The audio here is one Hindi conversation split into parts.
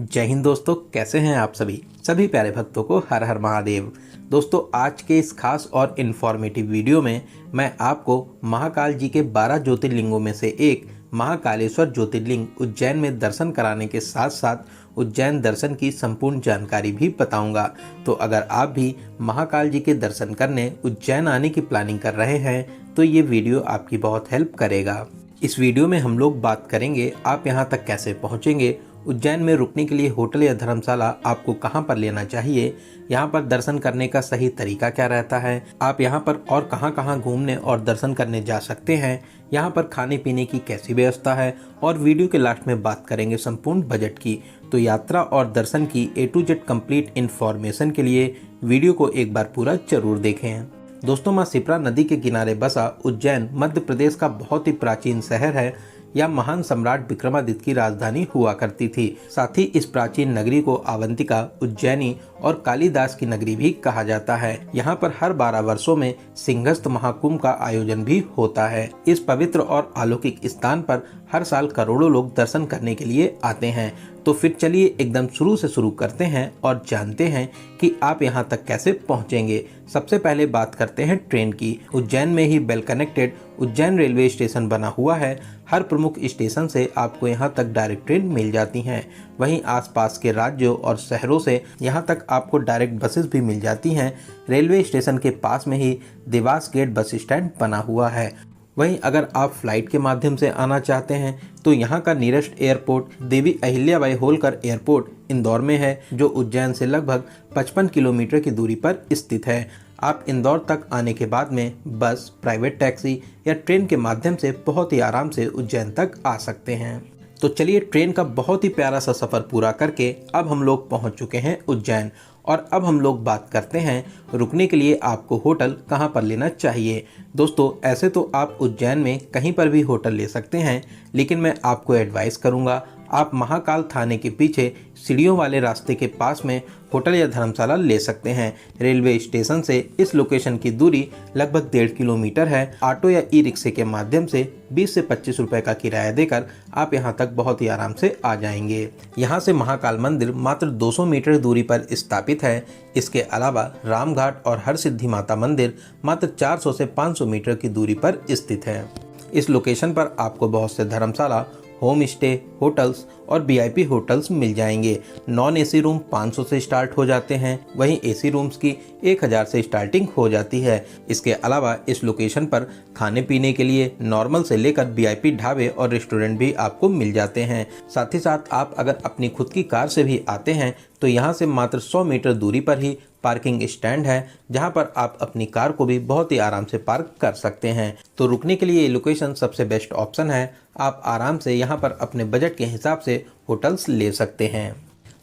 जय हिंद दोस्तों, कैसे हैं आप सभी प्यारे भक्तों को हर हर महादेव। दोस्तों, आज के इस खास और इन्फॉर्मेटिव वीडियो में मैं आपको महाकाल जी के 12 ज्योतिर्लिंगों में से एक महाकालेश्वर ज्योतिर्लिंग उज्जैन में दर्शन कराने के साथ साथ उज्जैन दर्शन की संपूर्ण जानकारी भी बताऊंगा। तो अगर आप भी महाकाल जी के दर्शन करने उज्जैन आने की प्लानिंग कर रहे हैं तो ये वीडियो आपकी बहुत हेल्प करेगा। इस वीडियो में हम लोग बात करेंगे आप यहाँ तक कैसे पहुँचेंगे, उज्जैन में रुकने के लिए होटल या धर्मशाला आपको कहां पर लेना चाहिए, यहां पर दर्शन करने का सही तरीका क्या रहता है, आप यहां पर और कहां घूमने और दर्शन करने जा सकते हैं, यहां पर खाने पीने की कैसी व्यवस्था है और वीडियो के लास्ट में बात करेंगे संपूर्ण बजट की। तो यात्रा और दर्शन की A to Z complete information के लिए वीडियो को एक बार पूरा जरूर देखें। दोस्तों, माँ शिप्रा नदी के किनारे बसा उज्जैन मध्य प्रदेश का बहुत ही प्राचीन शहर है। यह महान सम्राट विक्रमादित्य की राजधानी हुआ करती थी। साथ ही इस प्राचीन नगरी को अवंतिका, उज्जैनी और कालिदास की नगरी भी कहा जाता है। यहाँ पर हर 12 वर्षों में सिंहस्थ महाकुंभ का आयोजन भी होता है। इस पवित्र और अलौकिक स्थान पर हर साल करोड़ों लोग दर्शन करने के लिए आते हैं। तो फिर चलिए एकदम शुरू से शुरू करते हैं और जानते हैं कि आप यहाँ तक कैसे पहुँचेंगे। सबसे पहले बात करते हैं ट्रेन की। उज्जैन में ही well connected Ujjain railway station बना हुआ है। हर प्रमुख स्टेशन से आपको यहाँ तक डायरेक्ट ट्रेन मिल जाती हैं। वहीं आसपास के राज्यों और शहरों से यहाँ तक आपको डायरेक्ट बसेस भी मिल जाती हैं। रेलवे स्टेशन के पास में ही देवास गेट बस स्टैंड बना हुआ है। वहीं अगर आप फ्लाइट के माध्यम से आना चाहते हैं तो यहाँ का nearest airport Devi Ahilyabai Holkar airport Indore में है, जो उज्जैन से लगभग 55 किलोमीटर की दूरी पर स्थित है। आप इंदौर तक आने के बाद में बस, प्राइवेट टैक्सी या ट्रेन के माध्यम से बहुत ही आराम से उज्जैन तक आ सकते हैं। तो चलिए, ट्रेन का बहुत ही प्यारा सा सफ़र पूरा करके अब हम लोग पहुंच चुके हैं उज्जैन। और अब हम लोग बात करते हैं रुकने के लिए आपको होटल कहां पर लेना चाहिए। दोस्तों, ऐसे तो आप उज्जैन में कहीं पर भी होटल ले सकते हैं, लेकिन मैं आपको एडवाइस करूंगा आप महाकाल थाने के पीछे सीढ़ियों वाले रास्ते के पास में होटल या धर्मशाला ले सकते हैं। रेलवे स्टेशन से इस लोकेशन की दूरी लगभग 1.5 किलोमीटर है। ऑटो या ई रिक्शे के माध्यम से 20 से 25 रुपए का किराया देकर आप यहां तक बहुत ही आराम से आ जाएंगे। यहां से महाकाल मंदिर मात्र 200 मीटर दूरी पर स्थापित है। इसके अलावा रामघाट और हरसिद्धि माता मंदिर मात्र 400 से 500 मीटर की दूरी पर स्थित है। इस लोकेशन पर आपको बहुत से धर्मशाला, होम स्टे, होटल्स और VIP होटल्स मिल जाएंगे। नॉन AC रूम 500 से स्टार्ट हो जाते हैं, वहीं AC रूम्स की 1000 से स्टार्टिंग हो जाती है। इसके अलावा इस लोकेशन पर खाने पीने के लिए नॉर्मल से लेकर VIP ढाबे और रेस्टोरेंट भी आपको मिल जाते हैं। साथ ही साथ आप अगर अपनी खुद की कार से भी आते हैं तो यहाँ से मात्र 100 मीटर दूरी पर ही पार्किंग स्टैंड है, जहां पर आप अपनी कार को भी बहुत ही आराम से पार्क कर सकते हैं। तो रुकने के लिए ये लोकेशन सबसे बेस्ट ऑप्शन है। आप आराम से यहां पर अपने बजट के हिसाब से होटल्स ले सकते हैं।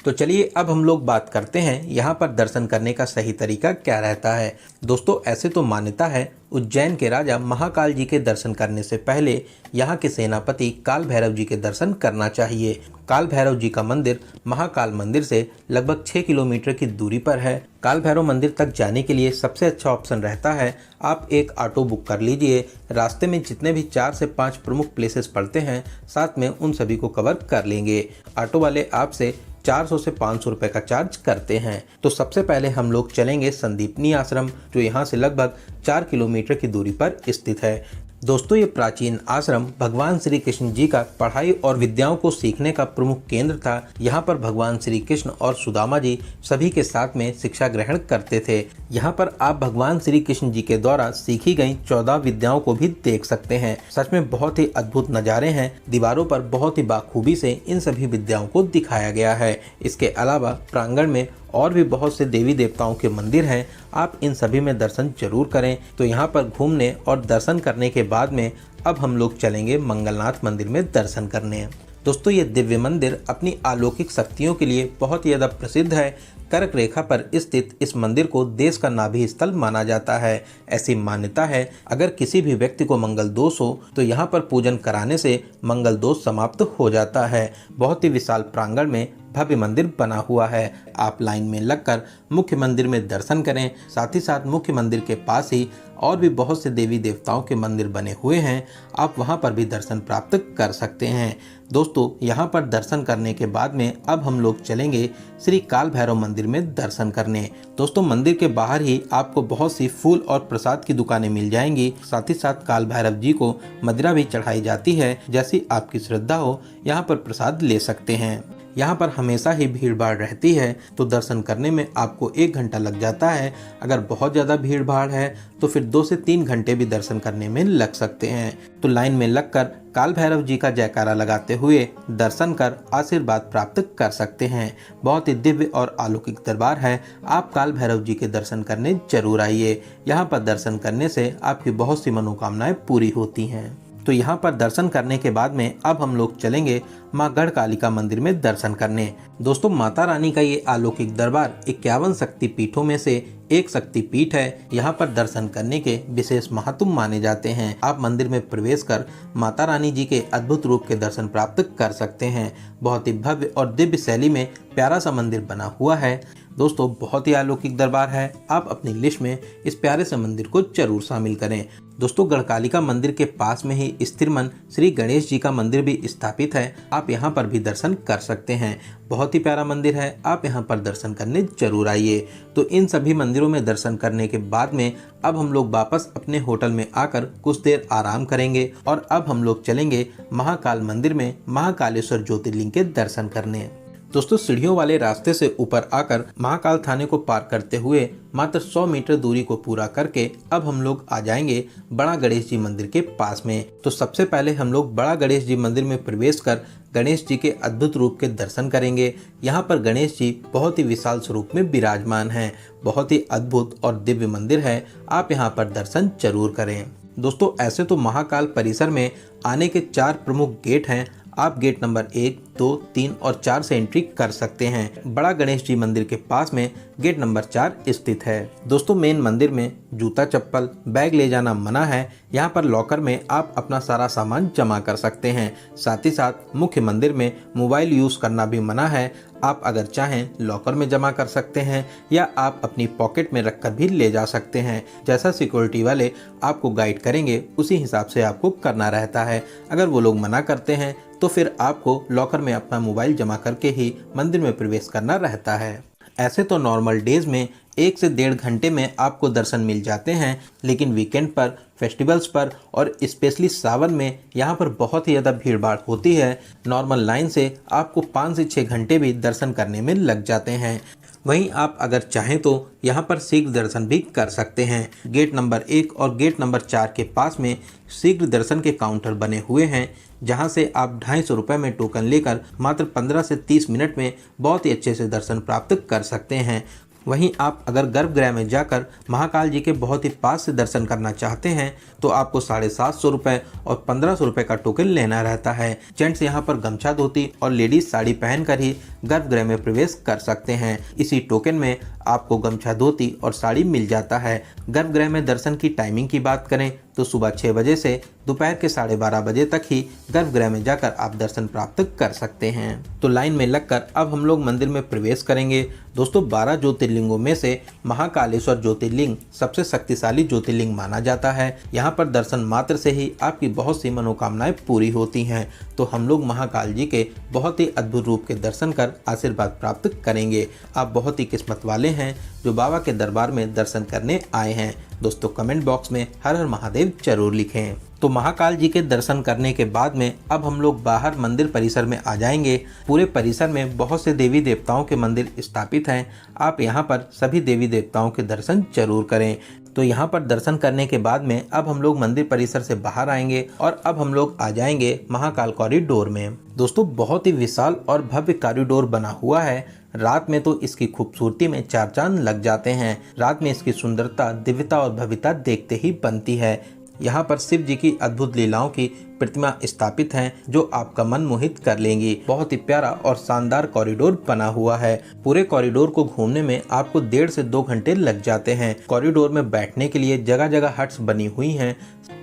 तो चलिए, अब हम लोग बात करते हैं यहाँ पर दर्शन करने का सही तरीका क्या रहता है। दोस्तों, ऐसे तो मान्यता है उज्जैन के राजा महाकाल जी के दर्शन करने से पहले यहाँ के सेनापति काल भैरव जी के दर्शन करना चाहिए। काल भैरव जी का मंदिर महाकाल मंदिर से लगभग 6 किलोमीटर की दूरी पर है। काल भैरव मंदिर तक जाने के लिए सबसे अच्छा ऑप्शन रहता है आप एक ऑटो बुक कर लीजिए। रास्ते में जितने भी 4 से 5 प्रमुख प्लेसेस पड़ते हैं, साथ में उन सभी को कवर कर लेंगे। ऑटो वाले आपसे 400 से 500 रुपए का चार्ज करते हैं। तो सबसे पहले हम लोग चलेंगे संदीपनी आश्रम, जो यहाँ से लगभग 4 किलोमीटर की दूरी पर स्थित है। दोस्तों, ये प्राचीन आश्रम भगवान श्री कृष्ण जी का पढ़ाई और विद्याओं को सीखने का प्रमुख केंद्र था। यहाँ पर भगवान श्री कृष्ण और सुदामा जी सभी के साथ में शिक्षा ग्रहण करते थे। यहाँ पर आप भगवान श्री कृष्ण जी के द्वारा सीखी गई 14 विद्याओं को भी देख सकते हैं। सच में बहुत ही अद्भुत नज़ारे हैं। दीवारों पर बहुत ही बाखूबी से इन सभी विद्याओं को दिखाया गया है। इसके अलावा प्रांगण में और भी बहुत से देवी देवताओं के मंदिर हैं। आप इन सभी में दर्शन जरूर करें। तो यहाँ पर घूमने और दर्शन करने के बाद में अब हम लोग चलेंगे मंगलनाथ मंदिर में दर्शन करने। दोस्तों, ये दिव्य मंदिर अपनी अलौकिक शक्तियों के लिए बहुत ही ज़्यादा प्रसिद्ध है। कर्क रेखा पर स्थित इस मंदिर को देश का नाभि स्थल माना जाता है। ऐसी मान्यता है अगर किसी भी व्यक्ति को मंगल दोष हो तो यहाँ पर पूजन कराने से मंगल दोष समाप्त हो जाता है। बहुत ही विशाल प्रांगण में भव्य मंदिर बना हुआ है। आप लाइन में लगकर मुख्य मंदिर में दर्शन करें। साथ ही साथ मुख्य मंदिर के पास ही और भी बहुत से देवी देवताओं के मंदिर बने हुए हैं, आप वहां पर भी दर्शन प्राप्त कर सकते हैं। दोस्तों यहाँ पर दर्शन करने के बाद में अब हम लोग चलेंगे श्री काल भैरव मंदिर में दर्शन करने। दोस्तों मंदिर के बाहर ही आपको बहुत सी फूल और प्रसाद की दुकानें मिल जाएंगी। साथ ही साथ काल भैरव जी को मदिरा भी चढ़ाई जाती है, जैसी आपकी श्रद्धा हो यहाँ पर प्रसाद ले सकते हैं। यहाँ पर हमेशा ही भीड़ भाड़ रहती है, तो दर्शन करने में आपको 1 घंटा लग जाता है। अगर बहुत ज़्यादा भीड़ भाड़ है तो फिर 2 से 3 घंटे भी दर्शन करने में लग सकते हैं। तो लाइन में लगकर काल भैरव जी का जयकारा लगाते हुए दर्शन कर आशीर्वाद प्राप्त कर सकते हैं। बहुत ही दिव्य और अलौकिक दरबार है, आप काल भैरव जी के दर्शन करने जरूर आइए। यहाँ पर दर्शन करने से आपकी बहुत सी मनोकामनाएं पूरी होती हैं। तो यहाँ पर दर्शन करने के बाद में अब हम लोग चलेंगे माँ गढ़ कालिका मंदिर में दर्शन करने। दोस्तों माता रानी का ये अलौकिक दरबार 51 शक्ति पीठों में से एक शक्ति पीठ है। यहाँ पर दर्शन करने के विशेष महत्व माने जाते हैं। आप मंदिर में प्रवेश कर माता रानी जी के अद्भुत रूप के दर्शन प्राप्त कर सकते हैं। बहुत ही भव्य और दिव्य शैली में प्यारा सा मंदिर बना हुआ है। दोस्तों बहुत ही अलौकिक दरबार है, आप अपनी लिस्ट में इस प्यारे से मंदिर को जरूर शामिल करें। दोस्तों गढ़कालिका मंदिर के पास में ही स्थिरमन श्री गणेश जी का मंदिर भी स्थापित है, आप यहाँ पर भी दर्शन कर सकते हैं। बहुत ही प्यारा मंदिर है, आप यहाँ पर दर्शन करने जरूर आइए। तो इन सभी मंदिरों में दर्शन करने के बाद में अब हम लोग वापस अपने होटल में आकर कुछ देर आराम करेंगे और अब हम लोग चलेंगे महाकाल मंदिर में महाकालेश्वर ज्योतिर्लिंग के दर्शन करने। दोस्तों सीढ़ियों वाले रास्ते से ऊपर आकर महाकाल थाने को पार करते हुए मात्र 100 मीटर दूरी को पूरा करके अब हम लोग आ जाएंगे बड़ा गणेश जी मंदिर के पास में। तो सबसे पहले हम लोग बड़ा गणेश जी मंदिर में प्रवेश कर गणेश जी के अद्भुत रूप के दर्शन करेंगे। यहाँ पर गणेश जी बहुत ही विशाल स्वरूप में विराजमान हैं। बहुत ही अद्भुत और दिव्य मंदिर है, आप यहाँ पर दर्शन जरूर करें। दोस्तों ऐसे तो महाकाल परिसर में आने के 4 प्रमुख गेट हैं, आप गेट नंबर 1, 2, 3 और 4 से एंट्री कर सकते हैं। बड़ा गणेश जी मंदिर के पास में गेट नंबर 4 स्थित है। दोस्तों मेन मंदिर में जूता चप्पल बैग ले जाना मना है, यहाँ पर लॉकर में आप अपना सारा सामान जमा कर सकते हैं। साथ ही साथ मुख्य मंदिर में मोबाइल यूज़ करना भी मना है, आप अगर चाहें लॉकर में जमा कर सकते हैं या आप अपनी पॉकेट में रखकर भी ले जा सकते हैं। जैसा सिक्योरिटी वाले आपको गाइड करेंगे उसी हिसाब से आपको करना रहता है। अगर वो लोग मना करते हैं तो फिर आपको लॉकर में अपना मोबाइल जमा करके ही मंदिर में प्रवेश करना रहता है। ऐसे तो नॉर्मल डेज में 1 से 1.5 घंटे में आपको दर्शन मिल जाते हैं, लेकिन वीकेंड पर, फेस्टिवल्स पर और स्पेशली सावन में यहाँ पर बहुत ही ज़्यादा भीड़ भाड़ होती है। नॉर्मल लाइन से आपको 5 से 6 घंटे भी दर्शन करने में लग जाते हैं। वहीं आप अगर चाहें तो यहाँ पर शीघ्र दर्शन भी कर सकते हैं। गेट नंबर 1 और गेट नंबर 4 के पास में शीघ्र दर्शन के काउंटर बने हुए हैं, जहां से आप 250 रुपये में टोकन लेकर मात्र 15 से 30 मिनट में बहुत ही अच्छे से दर्शन प्राप्त कर सकते हैं। वहीं आप अगर गर्भगृह में जाकर महाकाल जी के बहुत ही पास से दर्शन करना चाहते हैं तो आपको 750 रुपये और 1500 रुपये का टोकन लेना रहता है। जेंट्स यहाँ पर गमछा धोती और लेडीज साड़ी पहनकर ही गर्भगृह में प्रवेश कर सकते हैं। इसी टोकन में आपको गमछा धोती और साड़ी मिल जाता है। गर्भगृह में दर्शन की टाइमिंग की बात करें तो सुबह 6 बजे से दोपहर के 12:30 बजे तक ही गर्भगृह में जाकर आप दर्शन प्राप्त कर सकते हैं। तो लाइन में लगकर अब हम लोग मंदिर में प्रवेश करेंगे। दोस्तों 12 ज्योतिर्लिंगों में से महाकालेश्वर ज्योतिर्लिंग सबसे शक्तिशाली ज्योतिर्लिंग माना जाता है। यहाँ पर दर्शन मात्र से ही आपकी बहुत सी मनोकामनाएं पूरी होती हैं। तो हम लोग महाकाल जी के बहुत ही अद्भुत रूप के दर्शन कर आशीर्वाद प्राप्त करेंगे। आप बहुत ही किस्मत वाले हैं जो बाबा के दरबार में दर्शन करने आए हैं। दोस्तों कमेंट बॉक्स में हर हर महादेव जरूर लिखें। तो महाकाल जी के दर्शन करने के बाद में अब हम लोग बाहर मंदिर परिसर में आ जाएंगे। पूरे परिसर में बहुत से देवी देवताओं के मंदिर स्थापित हैं, आप यहाँ पर सभी देवी देवताओं के दर्शन जरूर करें। तो यहाँ पर दर्शन करने के बाद में अब हम लोग मंदिर परिसर से बाहर आएंगे और अब हम लोग आ जाएंगे महाकाल कॉरिडोर में। दोस्तों बहुत ही विशाल और भव्य कॉरिडोर बना हुआ है। रात में तो इसकी खूबसूरती में 4 चांद लग जाते हैं। रात में इसकी सुंदरता, दिव्यता और भव्यता देखते ही बनती है। यहाँ पर शिव जी की अद्भुत लीलाओं की प्रतिमा स्थापित हैं जो आपका मन मोहित कर लेंगी। बहुत ही प्यारा और शानदार कॉरिडोर बना हुआ है। पूरे कॉरिडोर को घूमने में आपको 1.5 से 2 घंटे लग जाते हैं। कॉरिडोर में बैठने के लिए जगह जगह हट्स बनी हुई हैं।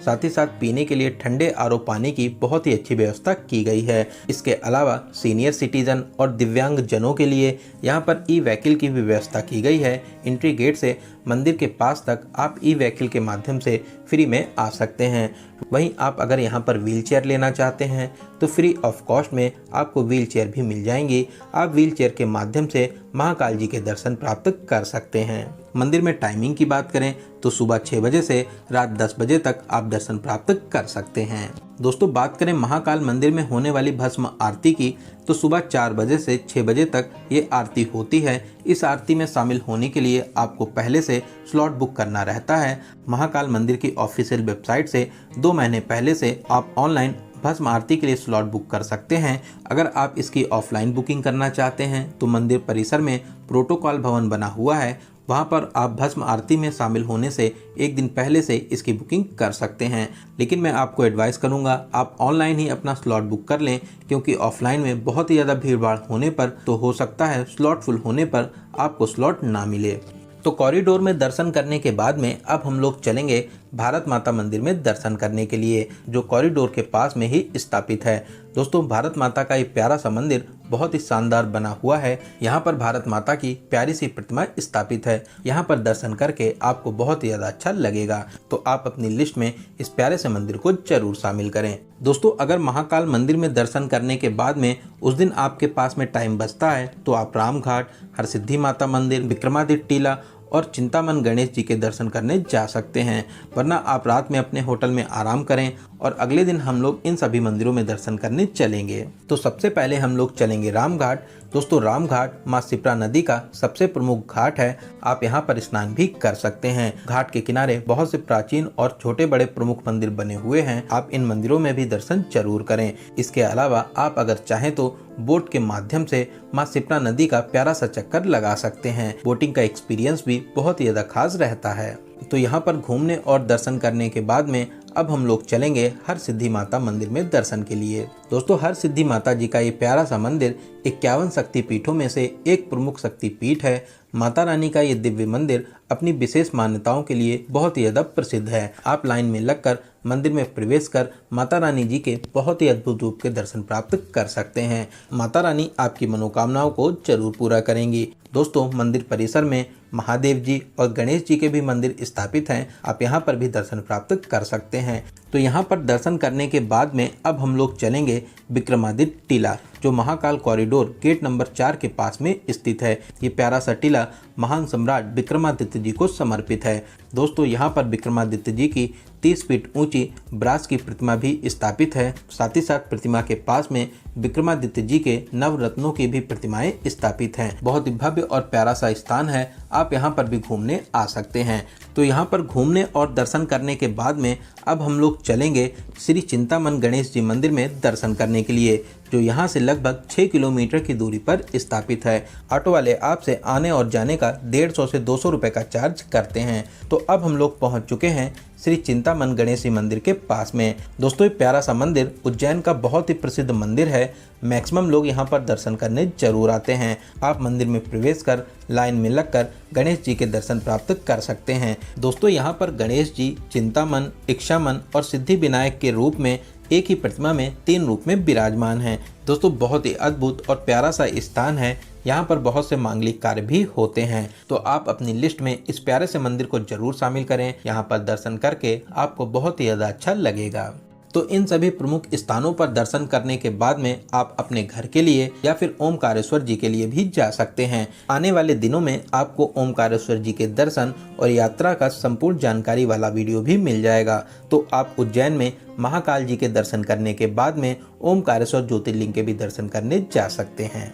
साथ ही साथ पीने के लिए ठंडे आरओ पानी की बहुत ही अच्छी व्यवस्था की गई है। इसके अलावा सीनियर सिटीजन और दिव्यांग जनों के लिए यहाँ पर ई व्हीकल की भी व्यवस्था की गई है। एंट्री गेट से मंदिर के पास तक आप ई व्हीकल के माध्यम से फ्री में आ सकते हैं। वहीं आप अगर यहाँ पर व्हील चेयर लेना चाहते हैं तो फ्री ऑफ कॉस्ट में आपको व्हील चेयर भी मिल जाएंगी। आप व्हील चेयर के माध्यम से महाकाल जी के दर्शन प्राप्त कर सकते हैं। मंदिर में टाइमिंग की बात करें तो सुबह 6 बजे से रात 10 बजे तक आप दर्शन प्राप्त कर सकते हैं। दोस्तों, बात करें महाकाल मंदिर में होने वाली भस्म आरती की तो सुबह 4 बजे से 6 बजे तक ये आरती होती है। इस आरती में शामिल होने के लिए आपको पहले से स्लॉट बुक करना रहता है। महाकाल मंदिर की ऑफिशियल वेबसाइट से 2 महीने पहले से आप ऑनलाइन भस्म आरती के लिए स्लॉट बुक कर सकते हैं। अगर आप इसकी ऑफलाइन बुकिंग करना चाहते हैं तो मंदिर परिसर में प्रोटोकॉल भवन बना हुआ है, वहाँ पर आप भस्म आरती में शामिल होने से 1 दिन पहले से इसकी बुकिंग कर सकते हैं। लेकिन मैं आपको एडवाइस करूँगा आप ऑनलाइन ही अपना स्लॉट बुक कर लें, क्योंकि ऑफलाइन में बहुत ही ज़्यादा भीड़ भाड़ होने पर तो हो सकता है स्लॉट फुल होने पर आपको स्लॉट ना मिले। तो कॉरिडोर में दर्शन करने के बाद में अब हम लोग चलेंगे भारत माता मंदिर में दर्शन करने के लिए, जो कॉरिडोर के पास में ही स्थापित है। दोस्तों, भारत माता का ये प्यारा सा मंदिर बहुत ही शानदार बना हुआ है। यहाँ पर भारत माता की प्यारी सी प्रतिमा स्थापित है। यहाँ पर दर्शन करके आपको बहुत ही ज़्यादा अच्छा लगेगा। तो आप अपनी लिस्ट में इस प्यारे से मंदिर को जरूर शामिल करें। दोस्तों, अगर महाकाल मंदिर में दर्शन करने के बाद में उस दिन आपके पास में टाइम बचता है तो आप रामघाट, हरसिद्धि माता मंदिर, विक्रमादित्य टीला और चिंतामन गणेश जी के दर्शन करने जा सकते हैं। वरना आप रात में अपने होटल में आराम करें और अगले दिन हम लोग इन सभी मंदिरों में दर्शन करने चलेंगे। तो सबसे पहले हम लोग चलेंगे रामघाट। दोस्तों, रामघाट माँ शिप्रा नदी का सबसे प्रमुख घाट है। आप यहाँ पर स्नान भी कर सकते हैं। घाट के किनारे बहुत से प्राचीन और छोटे बड़े प्रमुख मंदिर बने हुए हैं। आप इन मंदिरों में भी दर्शन जरूर करें। इसके अलावा आप अगर चाहें तो बोट के माध्यम से माँ शिप्रा नदी का प्यारा सा चक्कर लगा सकते हैं। बोटिंग का एक्सपीरियंस भी बहुत ही ज्यादा खास रहता है। तो यहाँ पर घूमने और दर्शन करने के बाद में अब हम लोग चलेंगे हर सिद्धि माता मंदिर में दर्शन के लिए। दोस्तों, हर सिद्धि माता जी का ये प्यारा सा मंदिर 51 शक्तिपीठों में से एक प्रमुख शक्तिपीठ है। माता रानी का ये दिव्य मंदिर अपनी विशेष मान्यताओं के लिए बहुत ही ज़्यादा प्रसिद्ध है। आप लाइन में लगकर मंदिर में प्रवेश कर माता रानी जी के बहुत ही अद्भुत रूप के दर्शन प्राप्त कर सकते हैं। माता रानी आपकी मनोकामनाओं को जरूर पूरा करेंगी। दोस्तों, मंदिर परिसर में महादेव जी और गणेश जी के भी मंदिर स्थापित हैं। आप यहाँ पर भी दर्शन प्राप्त कर सकते हैं। तो यहाँ पर दर्शन करने के बाद में अब हम लोग चलेंगे विक्रमादित्य टीला, जो महाकाल कॉरिडोर गेट नंबर 4 के पास में स्थित है। ये प्यारा सा टीला महान सम्राट विक्रमादित्य जी को समर्पित है। दोस्तों, यहाँ पर विक्रमादित्य जी की 30 फीट ऊंची ब्रास की प्रतिमा भी स्थापित है। साथ ही साथ प्रतिमा के पास में विक्रमादित्य जी के नवरत्नों की भी प्रतिमाएं स्थापित हैं। बहुत ही भव्य और प्यारा सा स्थान है। आप यहाँ पर भी घूमने आ सकते हैं। तो यहाँ पर घूमने और दर्शन करने के बाद में अब हम लोग चलेंगे श्री चिंतामन गणेश जी मंदिर में दर्शन करने के लिए, जो यहाँ से लगभग 6 किलोमीटर की दूरी पर स्थापित है। ऑटो वाले आपसे आने और जाने का 150 से 200 रुपये का चार्ज करते हैं। तो अब हम लोग पहुँच चुके हैं श्री चिंतामन गणेश जी मंदिर के पास में। दोस्तों, ये प्यारा सा मंदिर उज्जैन का बहुत ही प्रसिद्ध मंदिर है। मैक्सिमम लोग यहाँ पर दर्शन करने जरूर आते हैं। आप मंदिर में प्रवेश कर लाइन में लगकर गणेश जी के दर्शन प्राप्त कर सकते हैं। दोस्तों, यहाँ पर गणेश जी चिंतामन, इक्षामन और सिद्धि विनायक के रूप में एक ही प्रतिमा में 3 रूप में विराजमान हैं। दोस्तों, बहुत ही अद्भुत और प्यारा सा स्थान है। यहाँ पर बहुत से मांगलिक कार्य भी होते हैं। तो आप अपनी लिस्ट में इस प्यारे से मंदिर को जरूर शामिल करें। यहाँ पर दर्शन करके आपको बहुत ही ज़्यादा अच्छा लगेगा। तो इन सभी प्रमुख स्थानों पर दर्शन करने के बाद में आप अपने घर के लिए या फिर ओमकारेश्वर जी के लिए भी जा सकते हैं। आने वाले दिनों में आपको ओमकारेश्वर जी के दर्शन और यात्रा का संपूर्ण जानकारी वाला वीडियो भी मिल जाएगा। तो आप उज्जैन में महाकाल जी के दर्शन करने के बाद में ओमकारेश्वर ज्योतिर्लिंग के भी दर्शन करने जा सकते हैं।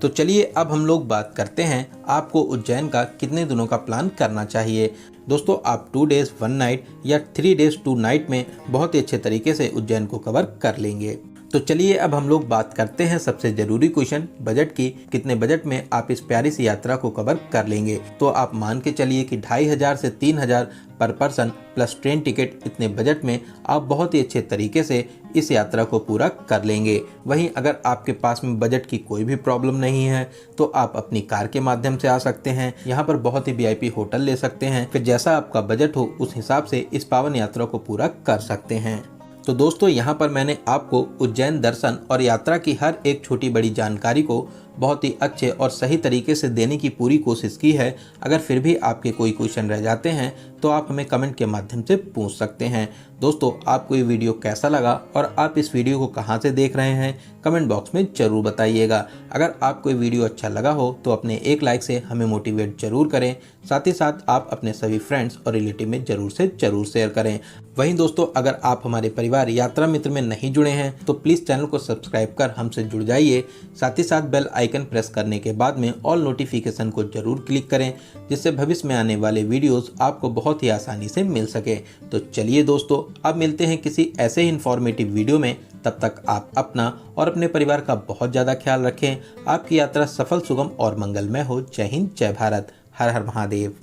तो चलिए अब हम लोग बात करते हैं आपको उज्जैन का कितने दिनों का प्लान करना चाहिए। दोस्तों, आप 2 डेज 1 नाइट या 3 डेज 2 नाइट में बहुत ही अच्छे तरीके से उज्जैन को कवर कर लेंगे। तो चलिए अब हम लोग बात करते हैं सबसे जरूरी क्वेश्चन बजट की। कितने बजट में आप इस प्यारी सी यात्रा को कवर कर लेंगे? तो आप मान के चलिए कि 2500 से 3000 पर पर्सन प्लस ट्रेन टिकट, इतने बजट में आप बहुत ही अच्छे तरीके से इस यात्रा को पूरा कर लेंगे। वहीं अगर आपके पास में बजट की कोई भी प्रॉब्लम नहीं है तो आप अपनी कार के माध्यम से आ सकते हैं। यहाँ पर बहुत ही वीआईपी होटल ले सकते हैं। फिर जैसा आपका बजट हो उस हिसाब से इस पावन यात्रा को पूरा कर सकते हैं। तो दोस्तों यहाँ पर मैंने आपको उज्जैन दर्शन और यात्रा की हर एक छोटी बड़ी जानकारी को बहुत ही अच्छे और सही तरीके से देने की पूरी कोशिश की है। अगर फिर भी आपके कोई क्वेश्चन रह जाते हैं तो आप हमें कमेंट के माध्यम से पूछ सकते हैं। दोस्तों आपको ये वीडियो कैसा लगा और आप इस वीडियो को कहाँ से देख रहे हैं कमेंट बॉक्स में ज़रूर बताइएगा। अगर आपको ये वीडियो अच्छा लगा हो तो अपने एक लाइक से हमें मोटिवेट ज़रूर करें। साथ ही साथ आप अपने सभी फ्रेंड्स और रिलेटिव में ज़रूर शेयर करें। वहीं दोस्तों अगर आप हमारे परिवार यात्रा मित्र में नहीं जुड़े हैं तो प्लीज़ चैनल को सब्सक्राइब कर हमसे जुड़ जाइए। साथ ही साथ बेल आइकन प्रेस करने के बाद में ऑल नोटिफिकेशन को जरूर क्लिक करें, जिससे भविष्य में आने वाले वीडियोस आपको बहुत ही आसानी से मिल सके। तो चलिए दोस्तों अब मिलते हैं किसी ऐसे ही इन्फॉर्मेटिव वीडियो में। तब तक आप अपना और अपने परिवार का बहुत ज़्यादा ख्याल रखें। आपकी यात्रा सफल, सुगम और मंगलमय हो। जय हिंद, जय भारत, हर हर महादेव।